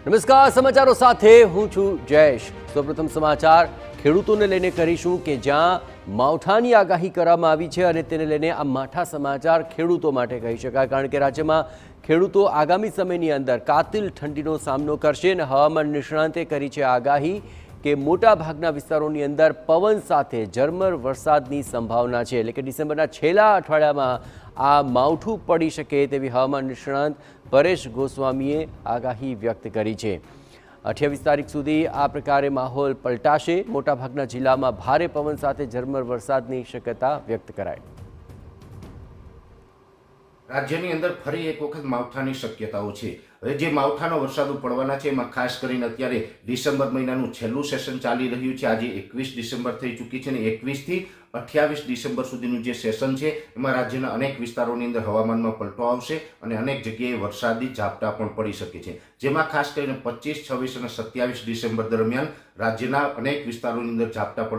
નમસ્કાર, સમાચારો સાથે હું છું જયેશ। સૌપ્રથમ સમાચાર ખેડૂતોને લઈને કરીશું કે જ્યાં માવઠાની આગાહી કરવામાં આવી છે અને તેને લઈને આ માઠા સમાચાર ખેડૂતો માટે કહી શકાય, કારણ કે રાજ્યમાં ખેડૂતો આગામી સમયની અંદર કાતિલ ઠંડીનો સામનો કરશે અને હવામાન નિષ્ણાંતે કરી છે આગાહી કે મોટા ભાગના વિસ્તારોની અંદર પવન સાથે ઝરમર વરસાદની સંભાવના છે, એટલે કે ડિસેમ્બરના છેલ્લા અઠવાડિયામાં આ માવઠું પડી શકે તેવી હવામાન નિષ્ણાંત પરેશ ગોસ્વામીએ આગાહી વ્યક્ત કરી છે। 28 તારીખ સુધી આ પ્રકારે માહોલ પલટાશે। મોટાભાગના જિલ્લામાં ભારે પવન સાથે ઝરમર વરસાદની શક્યતા વ્યક્ત કરાઈ। રાજ્યની અંદર ફરી એક વખત માવઠાની શક્યતાઓ છે। હવે જે માવઠાનો વરસાદ પડવાના છે એમાં ખાસ કરીને અત્યારે ડિસેમ્બર મહિનાનું છેલ્લું સેશન ચાલી રહ્યું છે। આજે 21 ડિસેમ્બર થઈ ચૂકી છે અને 21 થી 28 ડિસેમ્બર સુધીનું જે સેશન છે એમાં રાજ્યના અનેક વિસ્તારોની અંદર હવામાનમાં પલટો આવશે અને અનેક જગ્યાએ વરસાદી ઝાપટા પણ પડી શકે છે, જેમાં ખાસ કરીને 25, 26 અને 27 ડિસેમ્બર દરમિયાન રાજ્યના અનેક વિસ્તારોની અંદર ઝાપટા